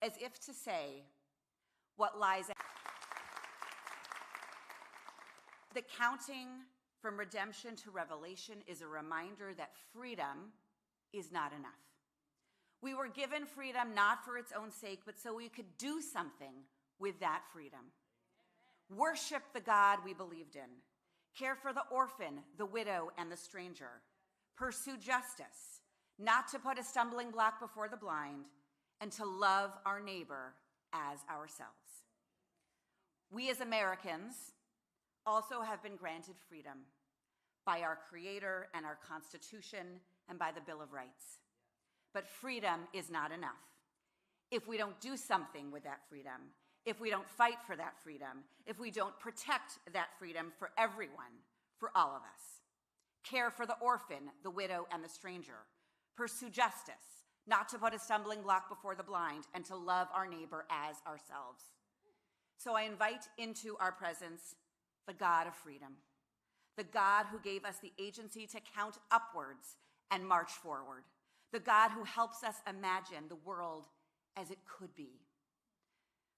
as if to say what lies ahead. The counting from redemption to revelation is a reminder that freedom is not enough. We were given freedom not for its own sake, but so we could do something with that freedom. Worship the God we believed in. Care for the orphan, the widow, and the stranger. Pursue justice, not to put a stumbling block before the blind, and to love our neighbor as ourselves. We as Americans also have been granted freedom by our Creator and our Constitution and by the Bill of Rights. But freedom is not enough. If we don't do something with that freedom, if we don't fight for that freedom, if we don't protect that freedom for everyone, for all of us. Care for the orphan, the widow, and the stranger. Pursue justice, not to put a stumbling block before the blind, and to love our neighbor as ourselves. So I invite into our presence the God of freedom, the God who gave us the agency to count upwards and march forward, the God who helps us imagine the world as it could be.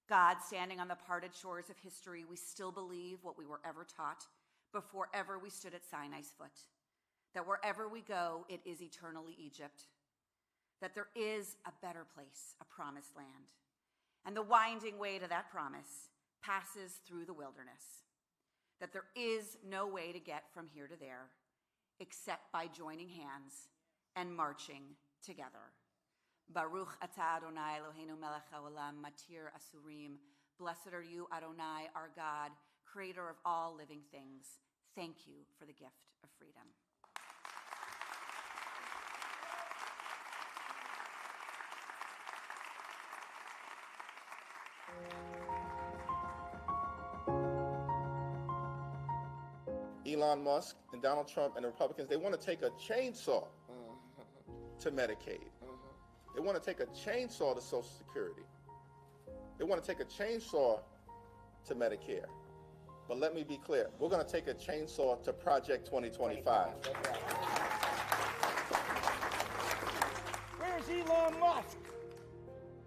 God, standing on the parted shores of history, we still believe what we were ever taught before ever we stood at Sinai's foot, that wherever we go, it is eternally Egypt, that there is a better place, a promised land, and the winding way to that promise passes through the wilderness, that there is no way to get from here to there except by joining hands and marching together. Baruch atah Adonai Eloheinu melech haolam matir asurim. Blessed are you, Adonai, our God, creator of all living things. Thank you for the gift of freedom. Elon Musk and Donald Trump and the Republicans, they want to take a chainsaw to Medicaid. They want to take a chainsaw to Social Security. They want to take a chainsaw to Medicare. But let me be clear, we're going to take a chainsaw to Project 2025. Where's Elon Musk?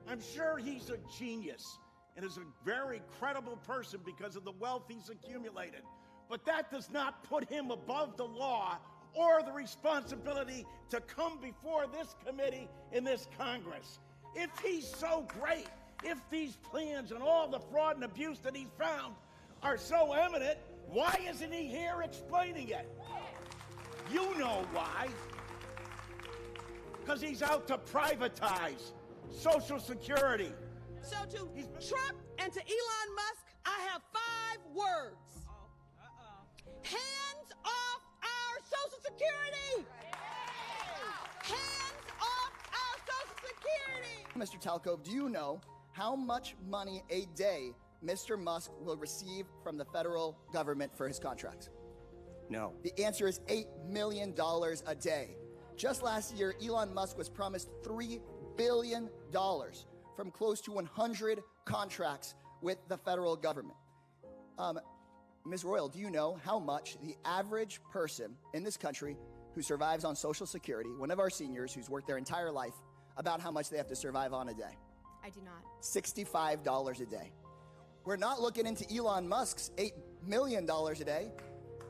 I'm sure he's a genius and is a very credible person because of the wealth he's accumulated. But that does not put him above the law or the responsibility to come before this committee in this Congress. If he's so great, if these plans and all the fraud and abuse that he's found are so eminent, why isn't he here explaining it? You know why. Because he's out to privatize Social Security. So to Trump and to Elon Musk, I have 5 words. Hands off our Social Security! Hands off our Social Security! Mr. Talcove, do you know how much money a day Mr. Musk will receive from the federal government for his contracts? No. The answer is $8 million a day. Just last year, Elon Musk was promised $3 billion from close to 100 contracts with the federal government. Ms. Royal, do you know how much the average person in this country who survives on Social Security, one of our seniors who's worked their entire life, about how much they have to survive on a day? I do not. $65 a day. We're not looking into Elon Musk's $8 million a day.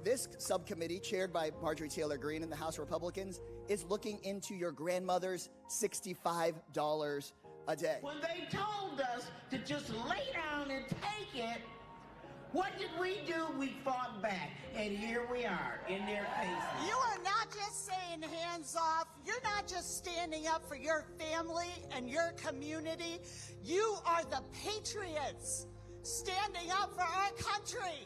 This subcommittee, chaired by Marjorie Taylor Greene and the House Republicans, is looking into your grandmother's $65 a day. When they told us to just lay down and take it, what did we do? We fought back, and here we are in their faces. You are not just saying hands off. You're not just standing up for your family and your community. You are the patriots standing up for our country.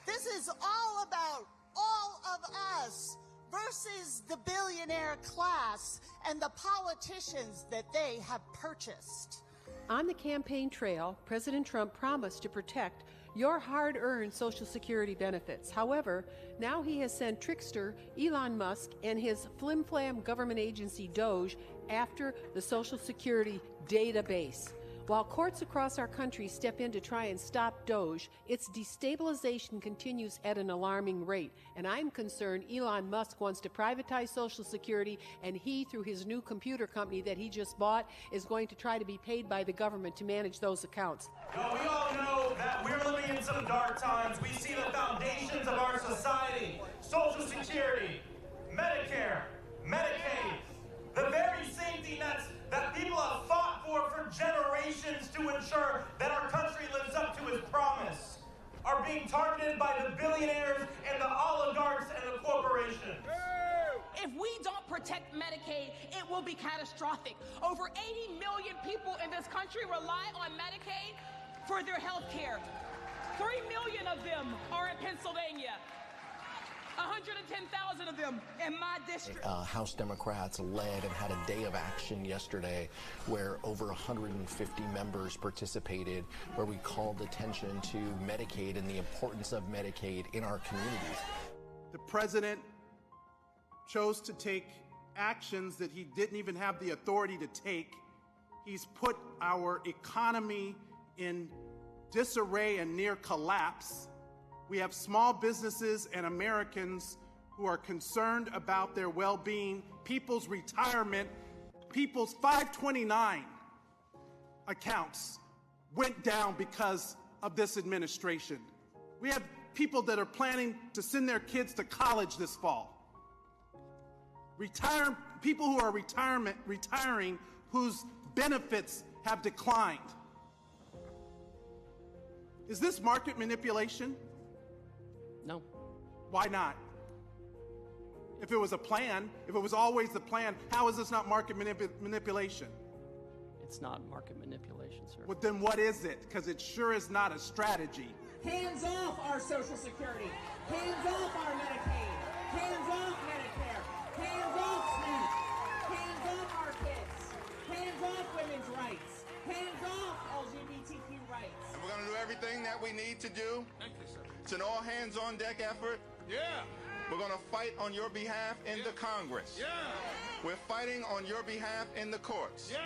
This is all about all of us versus the billionaire class and the politicians that they have purchased. On the campaign trail, President Trump promised to protect your hard-earned Social Security benefits. However, now he has sent trickster Elon Musk and his flim-flam government agency DOGE after the Social Security database. While courts across our country step in to try and stop Doge, its destabilization continues at an alarming rate. And I'm concerned Elon Musk wants to privatize Social Security, and he, through his new computer company that he just bought, is going to try to be paid by the government to manage those accounts. Now, we all know that we're living in some dark times. We see the foundations of our society, Social Security, Medicare, Medicaid, the very safety nets that people have fought for generations to ensure that our country lives up to its promise, are being targeted by the billionaires and the oligarchs and the corporations. If we don't protect Medicaid, it will be catastrophic. Over 80 million people in this country rely on Medicaid for their health care. 3 million of them are in Pennsylvania. 110,000 of them in my district. House Democrats led and had a day of action yesterday where over 150 members participated, where we called attention to Medicaid and the importance of Medicaid in our communities. The president chose to take actions that he didn't even have the authority to take. He's put our economy in disarray and near collapse. We have small businesses and Americans who are concerned about their well-being, people's retirement, people's 529 accounts went down because of this administration. We have people that are planning to send their kids to college this fall. People who are retiring whose benefits have declined. Is this market manipulation? No. Why not? If it was a plan, if it was always the plan, how is this not market manipulation? It's not market manipulation, sir. Well, then what is it? Because it sure is not a strategy. Hands off our Social Security. Hands off our Medicaid. Hands off Medicare. Hands off SNAP. Hands off our kids. Hands off women's rights. Hands off LGBTQ rights. And we're going to do everything that we need to do. Thank you, sir. It's an all-hands-on-deck effort. Yeah. We're going to fight on your behalf in the Congress. Yeah. We're fighting on your behalf in the courts. Yeah.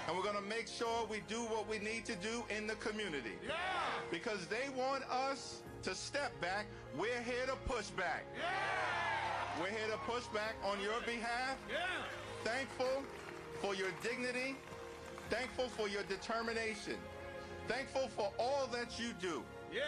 And we're going to make sure we do what we need to do in the community. Yeah. Because they want us to step back. We're here to push back. Yeah. We're here to push back on your behalf. Yeah. Thankful for your dignity. Thankful for your determination. Thankful for all that you do. Yeah.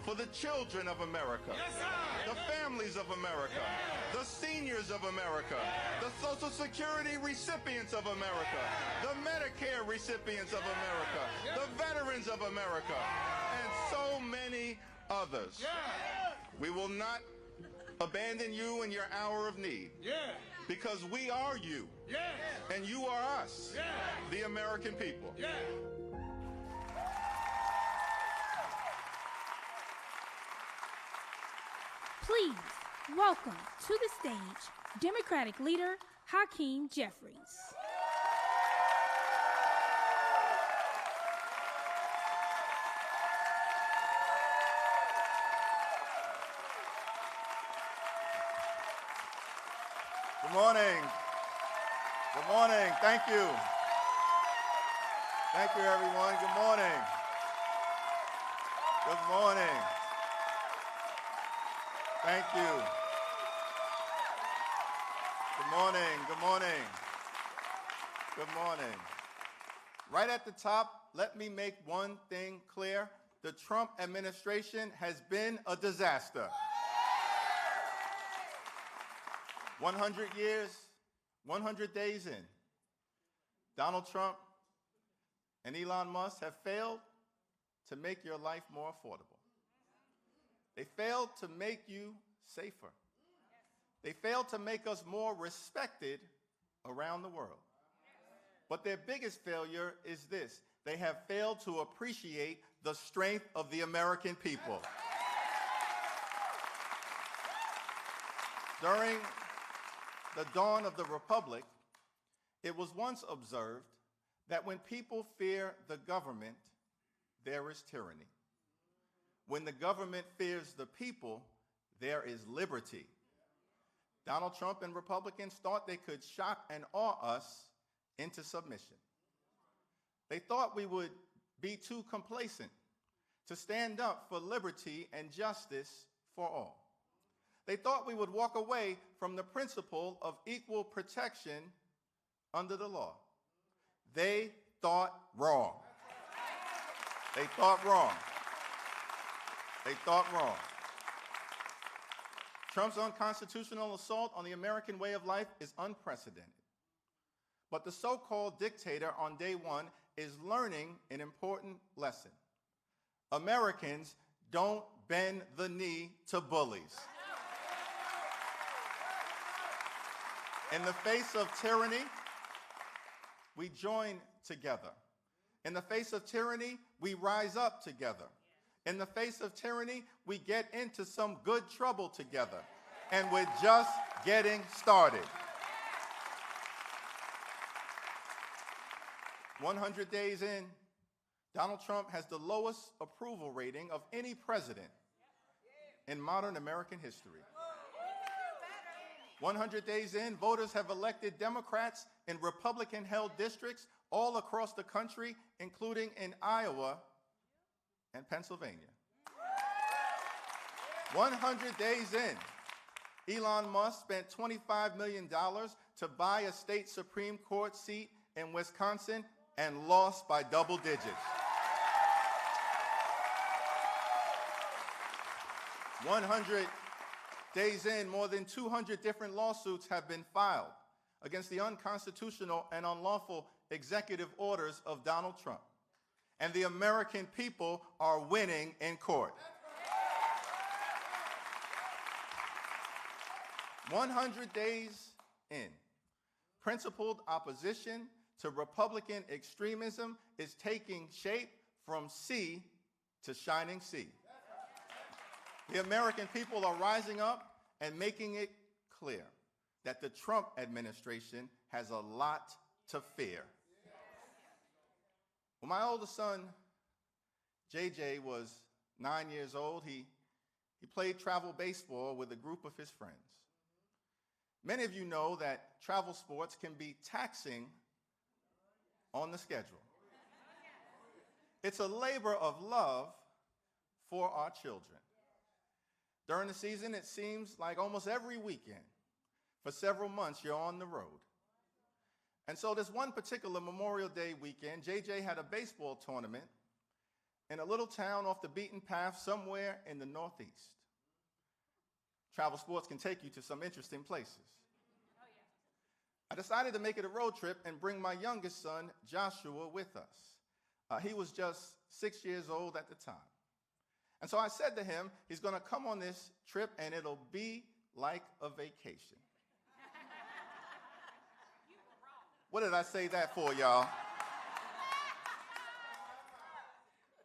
For the children of America. Yes, sir. The families of America. Yeah. The seniors of America. Yeah. The Social Security recipients of America. The Medicare recipients of America. Yeah. The veterans of America. And so many others. Yeah. We will not abandon you in your hour of need. Yeah. Because we are you. Yeah. And you are us. Yeah. The American people. Yeah. Please welcome to the stage Democratic Leader Hakeem Jeffries. Good morning. Good morning. Thank you. Thank you, everyone. Good morning. Good morning. Thank you. Good morning. Good morning. Good morning. Right at the top, let me make one thing clear. The Trump administration has been a disaster. 100 years, 100 days in, Donald Trump and Elon Musk have failed to make your life more affordable. They failed to make you safer. They failed to make us more respected around the world. But their biggest failure is this: they have failed to appreciate the strength of the American people. During the dawn of the Republic, it was once observed that when people fear the government, there is tyranny. When the government fears the people, there is liberty. Donald Trump and Republicans thought they could shock and awe us into submission. They thought we would be too complacent to stand up for liberty and justice for all. They thought we would walk away from the principle of equal protection under the law. They thought wrong. They thought wrong. They thought wrong. Trump's unconstitutional assault on the American way of life is unprecedented. But the so-called dictator on day one is learning an important lesson. Americans don't bend the knee to bullies. In the face of tyranny, we join together. In the face of tyranny, we rise up together. In the face of tyranny, we get into some good trouble together. And we're just getting started. 100 days in, Donald Trump has the lowest approval rating of any president in modern American history. 100 days in, voters have elected Democrats in Republican-held districts all across the country, including in Iowa and Pennsylvania. 100 days in, Elon Musk spent $25 million to buy a state Supreme Court seat in Wisconsin and lost by double digits. 100 days in, more than 200 different lawsuits have been filed against the unconstitutional and unlawful executive orders of Donald Trump. And the American people are winning in court. 100 days in, principled opposition to Republican extremism is taking shape from sea to shining sea. The American people are rising up and making it clear that the Trump administration has a lot to fear. When my oldest son, JJ, was 9 years old, he played travel baseball with a group of his friends. Many of you know that travel sports can be taxing on the schedule. It's a labor of love for our children. During the season, it seems like almost every weekend, for several months, you're on the road. And so this one particular Memorial Day weekend, JJ had a baseball tournament in a little town off the beaten path somewhere in the Northeast. Travel sports can take you to some interesting places. I decided to make it a road trip and bring my youngest son, Joshua, with us. He was just 6 years old at the time. And so I said to him, he's going to come on this trip and it'll be like a vacation. What did I say that for, y'all?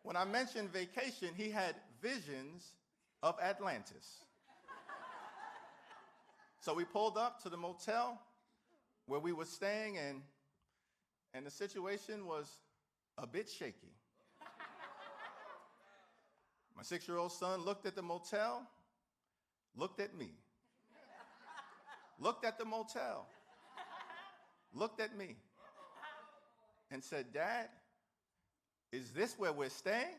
When I mentioned vacation, he had visions of Atlantis. So we pulled up to the motel where we were staying, and the situation was a bit shaky. My 6-year-old son looked at the motel, looked at me, looked at the motel, looked at me, and said, "Dad, is this where we're staying?"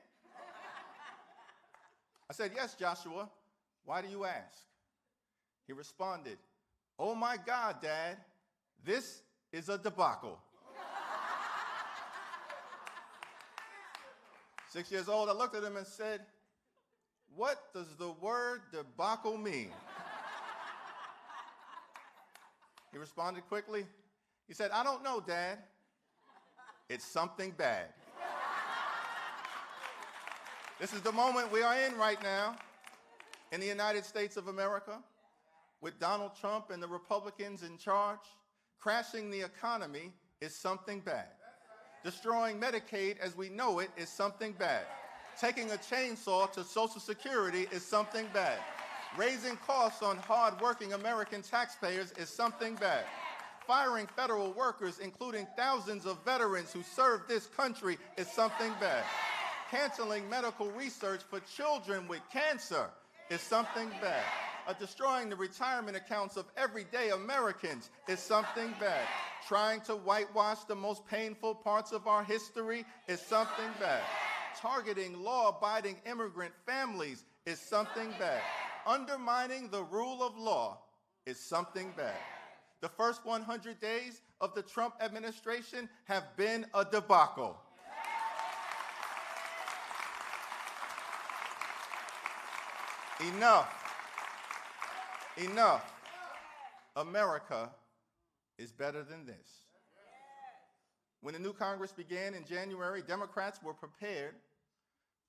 I said, "Yes, Joshua. Why do you ask?" He responded, "Oh my God, Dad, this is a debacle." 6 years old, I looked at him and said, "What does the word debacle mean?" He responded quickly. He said, "I don't know, Dad. It's something bad." This is the moment we are in right now in the United States of America, with Donald Trump and the Republicans in charge. Crashing the economy is something bad. Destroying Medicaid as we know it is something bad. Taking a chainsaw to Social Security is something bad. Raising costs on hard-working American taxpayers is something bad. Firing federal workers, including thousands of veterans who served this country, is something bad. Canceling medical research for children with cancer is something bad. Destroying the retirement accounts of everyday Americans is something bad. Trying to whitewash the most painful parts of our history is something bad. Targeting law-abiding immigrant families is something bad. Undermining the rule of law is something bad. The first 100 days of the Trump administration have been a debacle. Enough. Enough. America is better than this. When the new Congress began in January, Democrats were prepared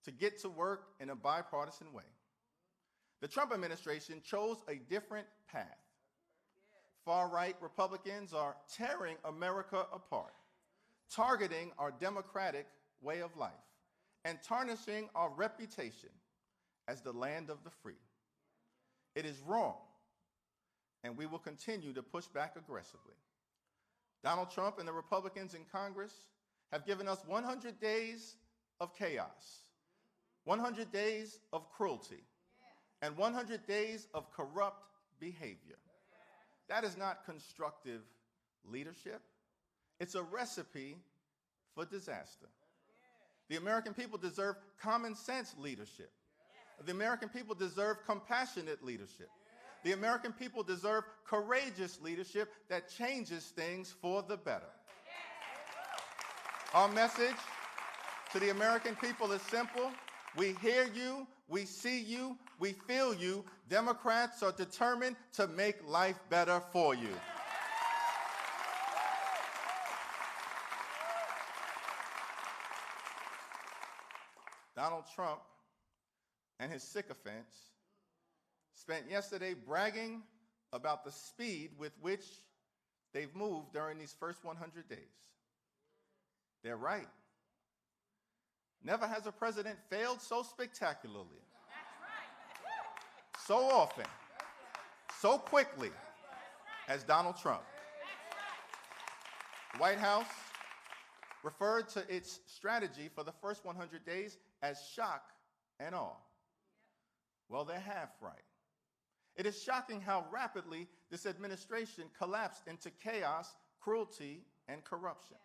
to get to work in a bipartisan way. The Trump administration chose a different path. Far-right Republicans are tearing America apart, targeting our democratic way of life, and tarnishing our reputation as the land of the free. It is wrong, and we will continue to push back aggressively. Donald Trump and the Republicans in Congress have given us 100 days of chaos, 100 days of cruelty, and 100 days of corrupt behavior. That is not constructive leadership. It's a recipe for disaster. The American people deserve common sense leadership. The American people deserve compassionate leadership. The American people deserve courageous leadership that changes things for the better. Our message to the American people is simple. We hear you, we see you, we feel you. Democrats are determined to make life better for you. Donald Trump and his sycophants spent yesterday bragging about the speed with which they've moved during these first 100 days. They're right. Never has a president failed so spectacularly, so often, so quickly as Donald Trump. The White House referred to its strategy for the first 100 days as shock and awe. Well, they're half right. It is shocking how rapidly this administration collapsed into chaos, cruelty, and corruption.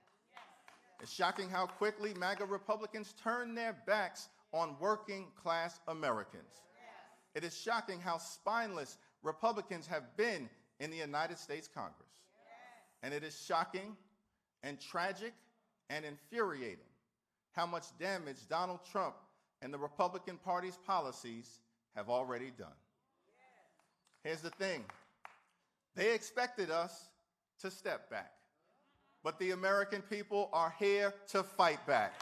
It's shocking how quickly MAGA Republicans turned their backs on working-class Americans. It is shocking how spineless Republicans have been in the United States Congress. And it is shocking and tragic and infuriating how much damage Donald Trump and the Republican Party's policies have already done. Here's the thing. They expected us to step back, but the American people are here to fight back.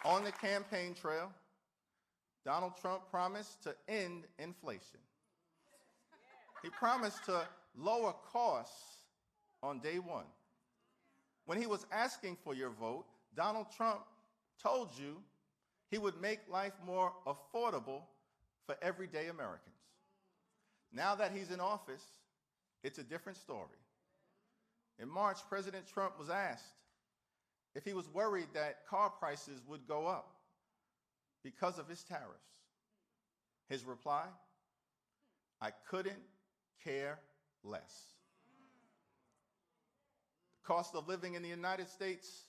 On the campaign trail, Donald Trump promised to end inflation. He promised to lower costs on day one. When he was asking for your vote, Donald Trump told you he would make life more affordable for everyday Americans. Now that he's in office, it's a different story. In March, President Trump was asked if he was worried that car prices would go up because of his tariffs. His reply, I couldn't care less. The cost of living in the United States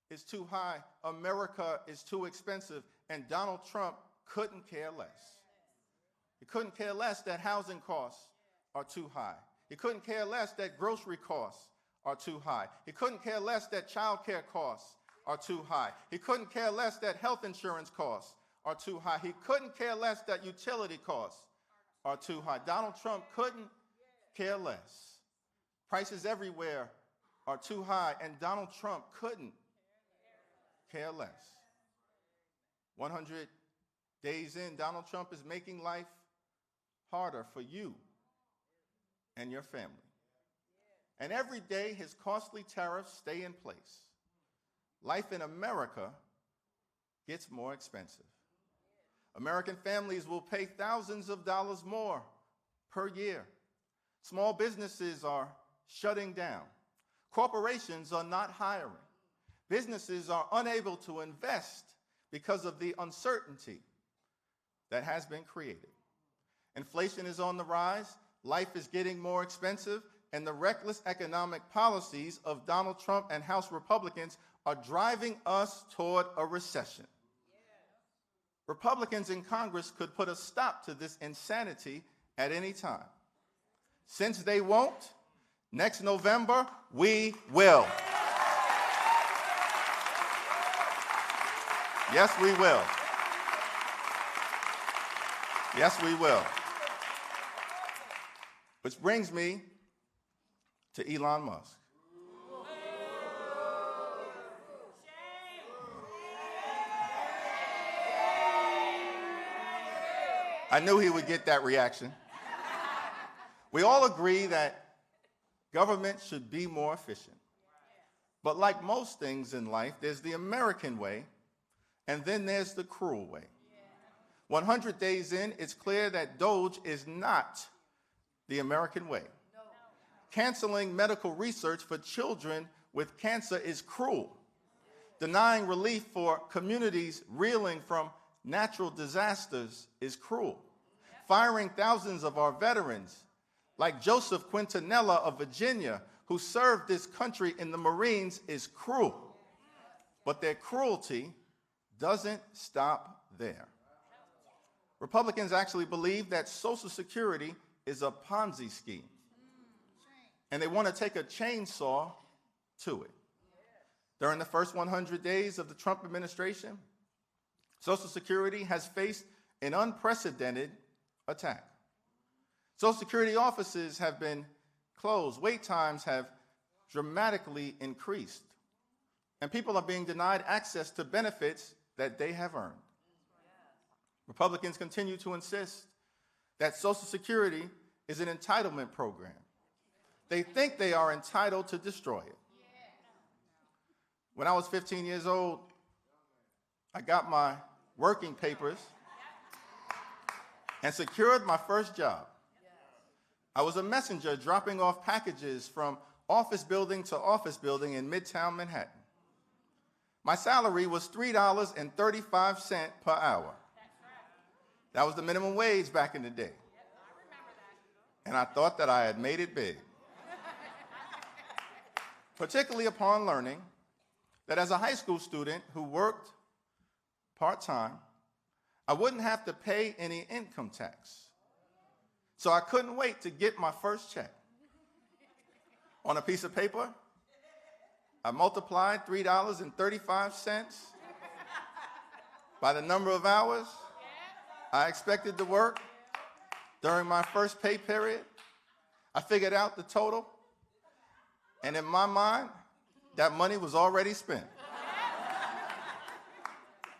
is too high, America is too expensive, and Donald Trump couldn't care less. He couldn't care less that housing costs are too high. He couldn't care less that grocery costs are too high. He couldn't care less that child care costs are too high. He couldn't care less that health insurance costs are too high. He couldn't care less that utility costs are too high. Donald Trump couldn't care less. Prices everywhere are too high, and Donald Trump couldn't care less. 100 days in, Donald Trump is making life harder for you and your family. And every day, his costly tariffs stay in place. Life in America gets more expensive. American families will pay thousands of dollars more per year. Small businesses are shutting down. Corporations are not hiring. Businesses are unable to invest because of the uncertainty that has been created. Inflation is on the rise, life is getting more expensive, and the reckless economic policies of Donald Trump and House Republicans are driving us toward a recession. Republicans in Congress could put a stop to this insanity at any time. Since they won't, next November, we will. Yes, we will. Yes, we will. Which brings me to Elon Musk. I knew he would get that reaction. We all agree that government should be more efficient. But like most things in life, there's the American way, and then there's the cruel way. 100 days in, it's clear that DOGE is not the American way. Canceling medical research for children with cancer is cruel. Denying relief for communities reeling from natural disasters is cruel. Firing thousands of our veterans, like Joseph Quintanilla of Virginia, who served this country in the Marines, is cruel. But their cruelty doesn't stop there. Republicans actually believe that Social Security is a Ponzi scheme, and they want to take a chainsaw to it. During the first 100 days of the Trump administration, Social Security has faced an unprecedented attack. Social Security offices have been closed, wait times have dramatically increased, and people are being denied access to benefits that they have earned. Republicans continue to insist that Social Security is an entitlement program. They think they are entitled to destroy it. When I was 15 years old, I got my working papers and secured my first job. I was a messenger dropping off packages from office building to office building in Midtown Manhattan. My salary was $3.35 per hour. That was the minimum wage back in the day. And I thought that I had made it big. Particularly upon learning that as a high school student who worked part-time, I wouldn't have to pay any income tax. So I couldn't wait to get my first check. On a piece of paper, I multiplied $3.35 by the number of hours I expected to work during my first pay period. I figured out the total, and in my mind, that money was already spent.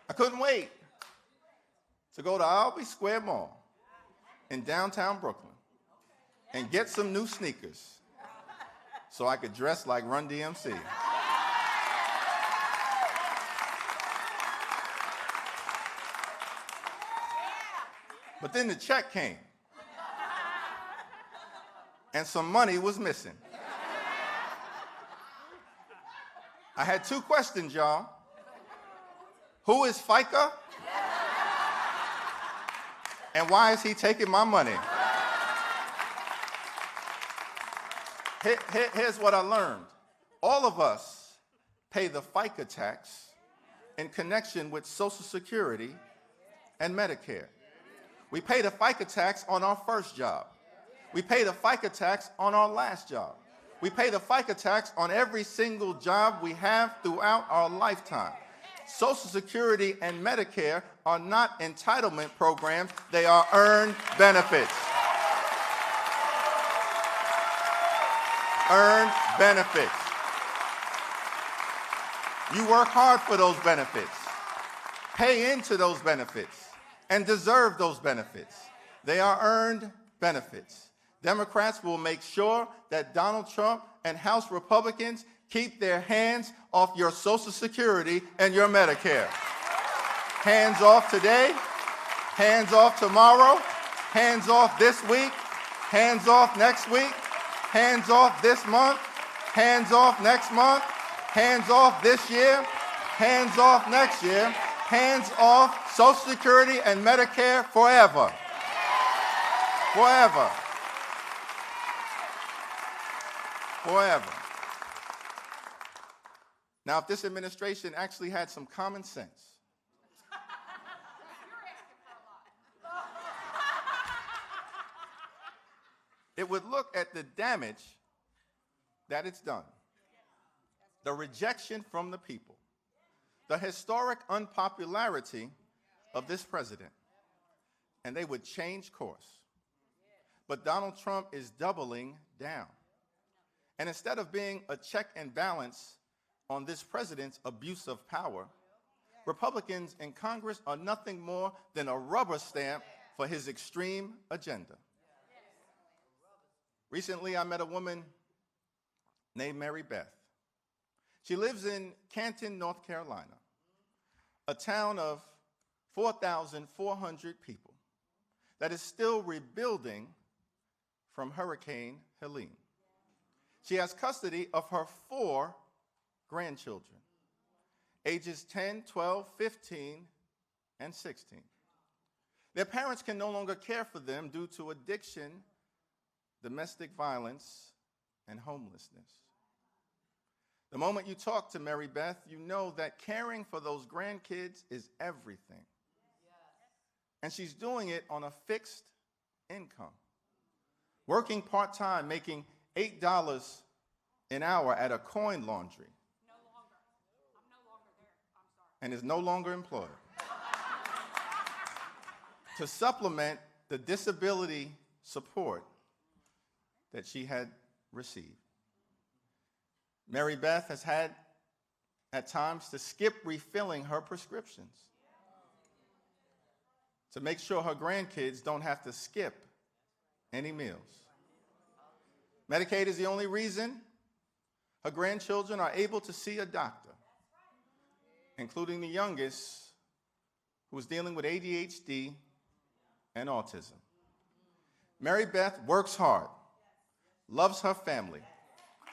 I couldn't wait to go to Albee Square Mall in downtown Brooklyn and get some new sneakers so I could dress like Run DMC. But then the check came, and some money was missing. I had two questions, y'all. Who is FICA? And why is he taking my money? Here's what I learned. All of us pay the FICA tax in connection with Social Security and Medicare. We pay the FICA tax on our first job. We pay the FICA tax on our last job. We pay the FICA tax on every single job we have throughout our lifetime. Social Security and Medicare are not entitlement programs, they are earned benefits. Earned benefits. You work hard for those benefits, pay into those benefits, and deserve those benefits. They are earned benefits. Democrats will make sure that Donald Trump and House Republicans keep their hands off your Social Security and your Medicare. Hands off today, hands off tomorrow, hands off this week, hands off next week, hands off this month, hands off next month, hands off this year, hands off next year, hands off Social Security and Medicare forever. Forever. Forever. Now, if this administration actually had some common sense, it would look at the damage that it's done, the rejection from the people, the historic unpopularity of this president, and they would change course. But Donald Trump is doubling down. And instead of being a check and balance on this president's abuse of power, Republicans in Congress are nothing more than a rubber stamp for his extreme agenda. Recently, I met a woman named Mary Beth. She lives in Canton, North Carolina, a town of 4,400 people that is still rebuilding from Hurricane Helene. She has custody of her 4 grandchildren, ages 10, 12, 15, and 16. Their parents can no longer care for them due to addiction, domestic violence, and homelessness. The moment you talk to Mary Beth, you know that caring for those grandkids is everything. And she's doing it on a fixed income, working part-time, making $8 an hour at a coin laundry. No longer. I'm no longer there. I'm sorry. And is no longer employed. To supplement the disability support that she had received. Mary Beth has had, at times, to skip refilling her prescriptions to make sure her grandkids don't have to skip any meals. Medicaid is the only reason her grandchildren are able to see a doctor, including the youngest, who is dealing with ADHD and autism. Mary Beth works hard, loves her family,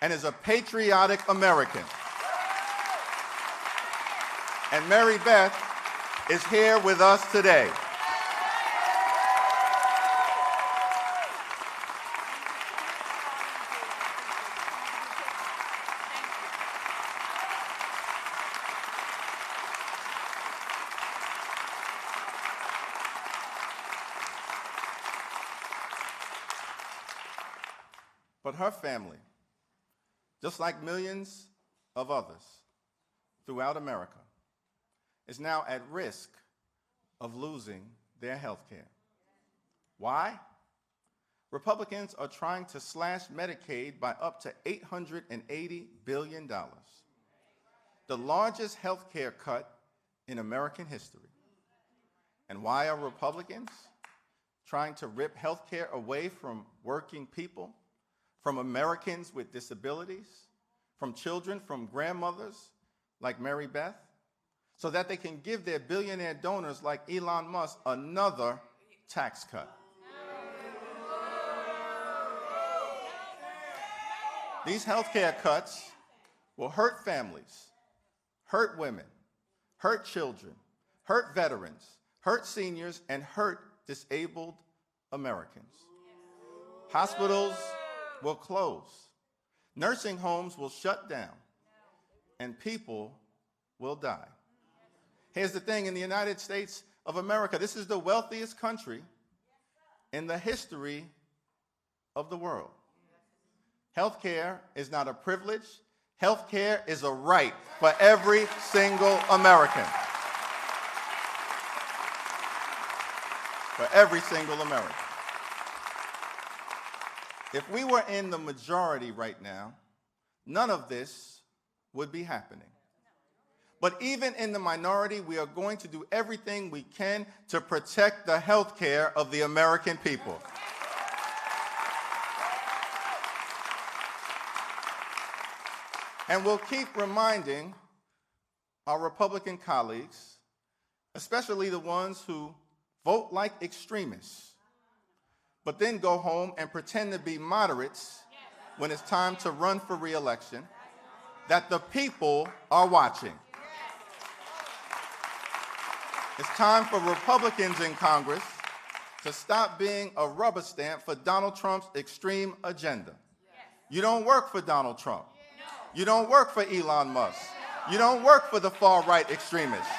and is a patriotic American. And Mary Beth is here with us today. But her family, just like millions of others throughout America, is now at risk of losing their health care. Why? Republicans are trying to slash Medicaid by up to $880 billion, the largest health care cut in American history. And why are Republicans trying to rip health care away from working people, from Americans with disabilities, from children, from grandmothers like Mary Beth, so that they can give their billionaire donors like Elon Musk another tax cut? These health care cuts will hurt families, hurt women, hurt children, hurt veterans, hurt seniors, and hurt disabled Americans. Hospitals will close. Nursing homes will shut down. And people will die. Here's the thing, in the United States of America, this is the wealthiest country in the history of the world. Healthcare is not a privilege. Healthcare is a right for every single American. For every single American. If we were in the majority right now, none of this would be happening. But even in the minority, we are going to do everything we can to protect the health care of the American people. And we'll keep reminding our Republican colleagues, especially the ones who vote like extremists, but then go home and pretend to be moderates when it's time to run for re-election, that the people are watching. It's time for Republicans in Congress to stop being a rubber stamp for Donald Trump's extreme agenda. You don't work for Donald Trump. You don't work for Elon Musk. You don't work for the far-right extremists.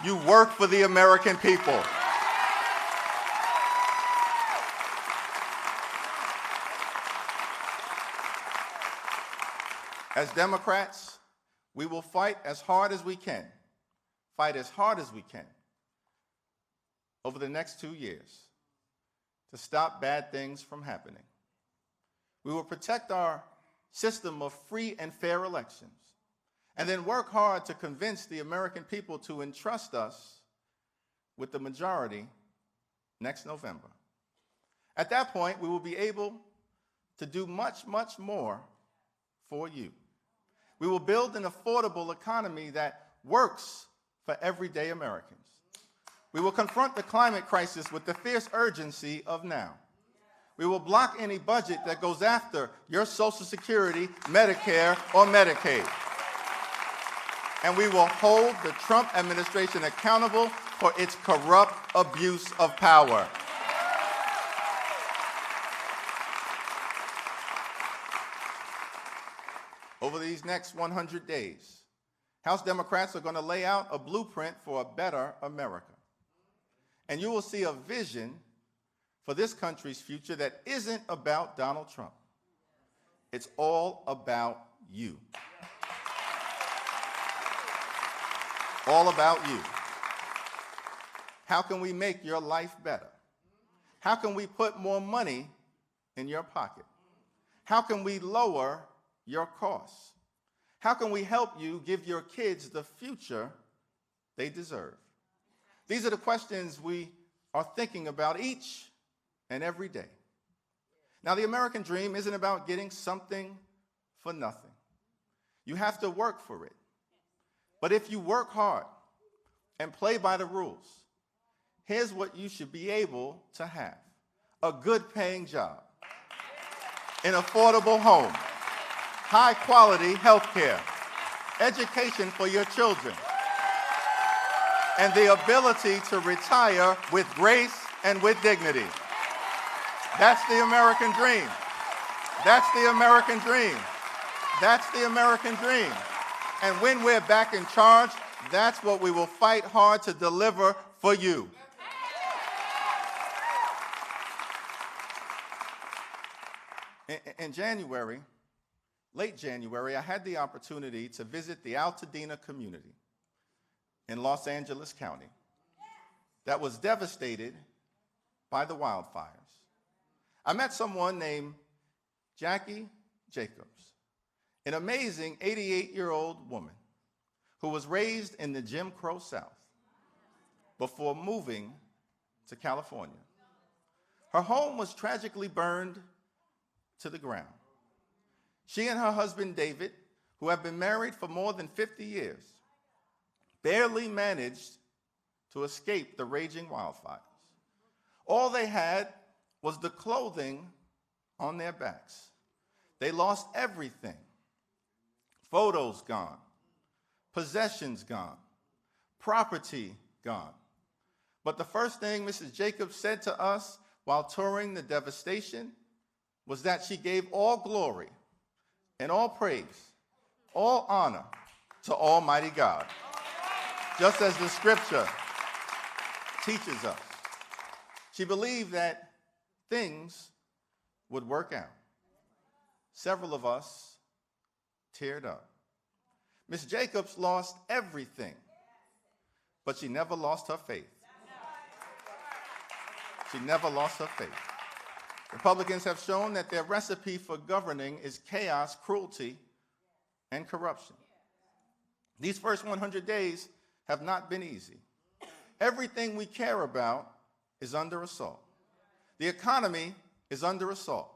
You work for the American people. As Democrats, we will fight as hard as we can, over the next 2 years to stop bad things from happening. We will protect our system of free and fair elections, and then work hard to convince the American people to entrust us with the majority next November. At that point, we will be able to do much, much more for you. We will build an affordable economy that works for everyday Americans. We will confront the climate crisis with the fierce urgency of now. We will block any budget that goes after your Social Security, Medicare, or Medicaid. And we will hold the Trump administration accountable for its corrupt abuse of power. Over these next 100 days, House Democrats are going to lay out a blueprint for a better America. And you will see a vision for this country's future that isn't about Donald Trump. It's all about you. All about you. How can we make your life better? How can we put more money in your pocket? How can we lower your costs? How can we help you give your kids the future they deserve? These are the questions we are thinking about each and every day. Now, the American dream isn't about getting something for nothing. You have to work for it. But if you work hard and play by the rules, here's what you should be able to have: a good paying job, an affordable home, high-quality health care, education for your children, and the ability to retire with grace and with dignity. That's the American dream. That's the American dream. That's the American dream. And when we're back in charge, that's what we will fight hard to deliver for you. In January, late January, I had the opportunity to visit the Altadena community in Los Angeles County that was devastated by the wildfires. I met someone named Jackie Jacobs, an amazing 88-year-old woman who was raised in the Jim Crow South before moving to California. Her home was tragically burned to the ground. She and her husband, David, who have been married for more than 50 years, barely managed to escape the raging wildfires. All they had was the clothing on their backs. They lost everything. Photos gone, possessions gone, property gone. But the first thing Mrs. Jacobs said to us while touring the devastation was that she gave all glory and all praise, all honor to Almighty God, just as the scripture teaches us. She believed that things would work out. Several of us teared up. Miss Jacobs lost everything, but she never lost her faith. She never lost her faith. Republicans have shown that their recipe for governing is chaos, cruelty, and corruption. These first 100 days have not been easy. Everything we care about is under assault. The economy is under assault.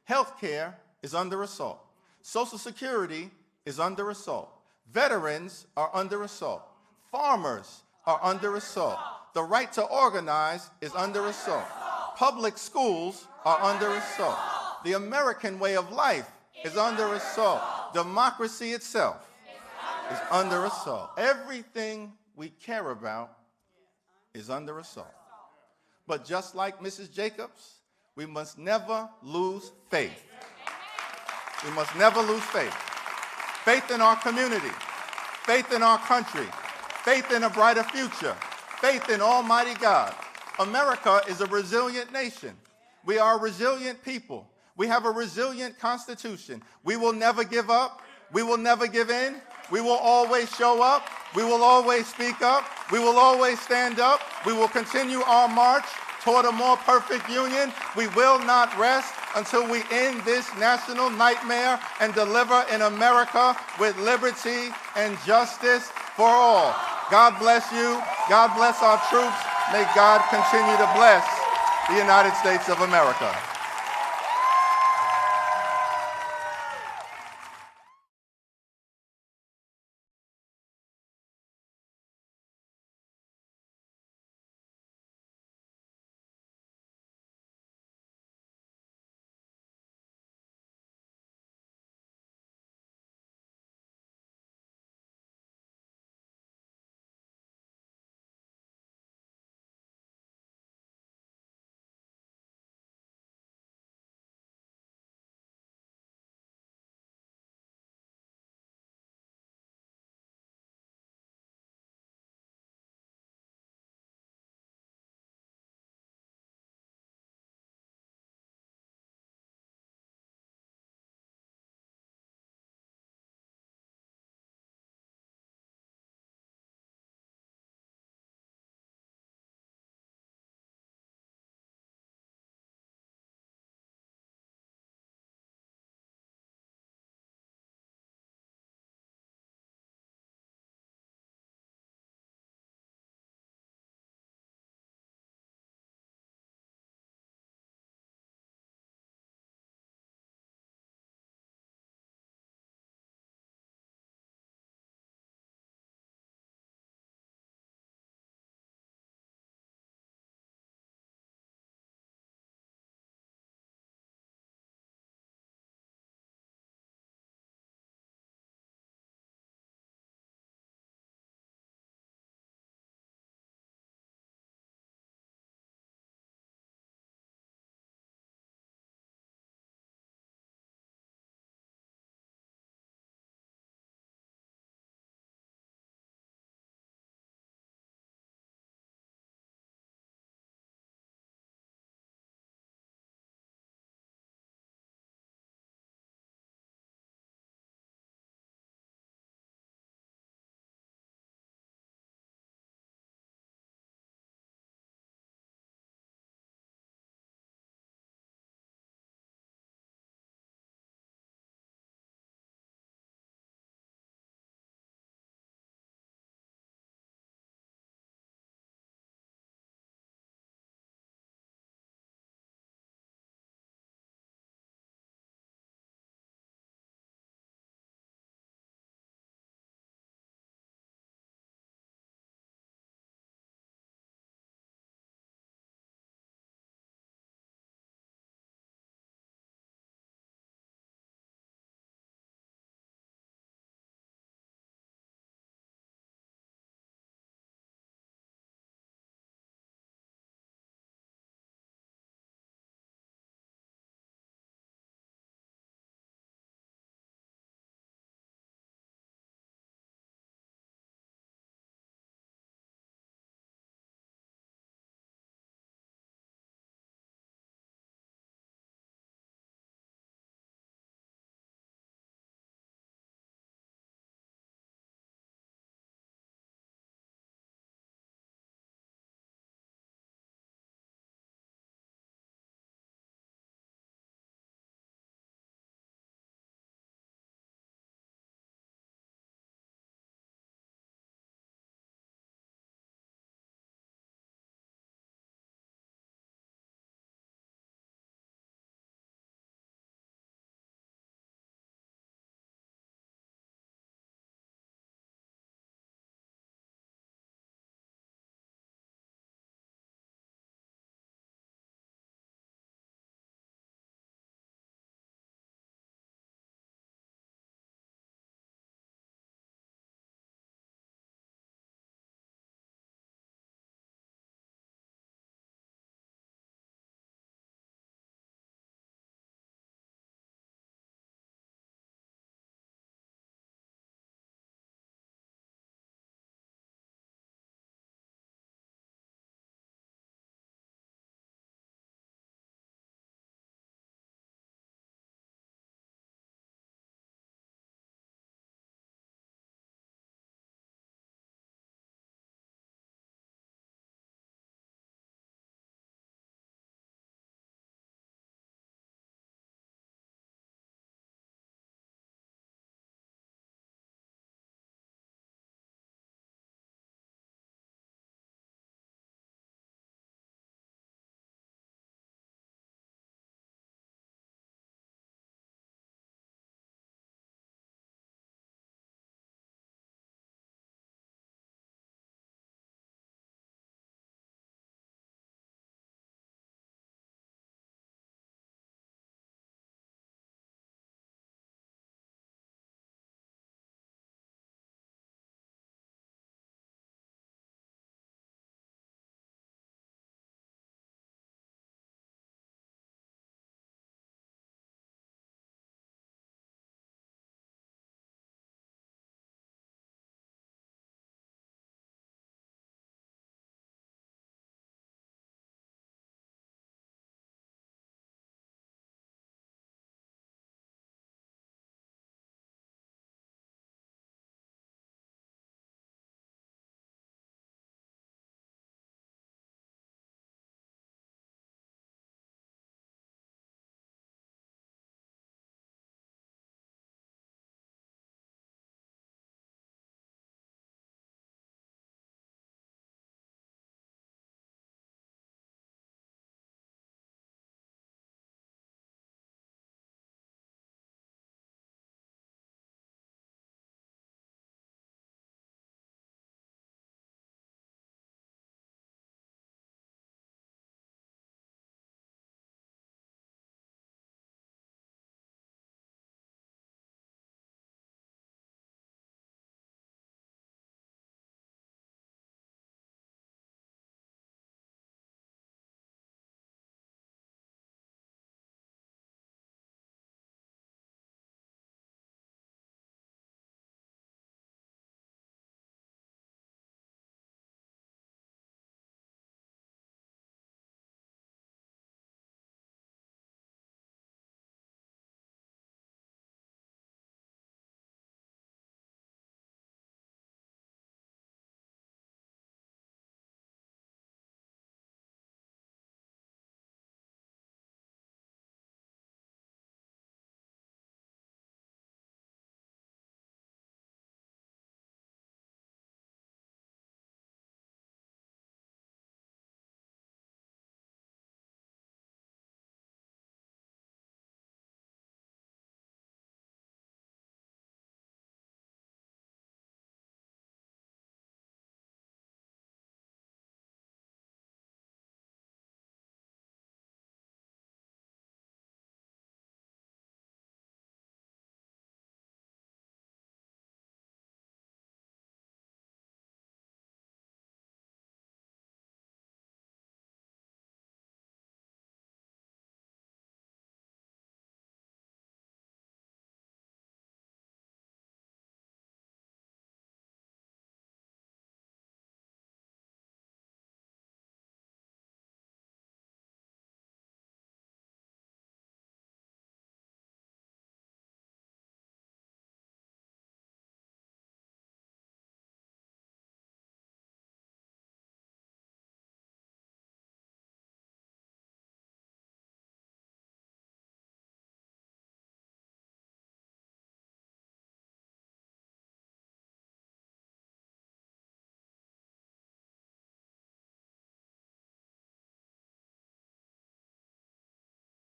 Health care is under assault. Social Security is under assault. Veterans are under assault. Farmers are under assault. The right to organize is under assault. Public schools are under assault. The American way of life is under assault. Democracy itself is under assault. Everything we care about is under assault. But just like Mrs. Jacobs, we must never lose faith. We must never lose faith. Faith in our community, faith in our country, faith in a brighter future, faith in Almighty God. America is a resilient nation. We are a resilient people. We have a resilient Constitution. We will never give up. We will never give in. We will always show up. We will always speak up. We will always stand up. We will continue our march toward a more perfect union. We will not rest until we end this national nightmare and deliver an America with liberty and justice for all. God bless you. God bless our troops. May God continue to bless the United States of America.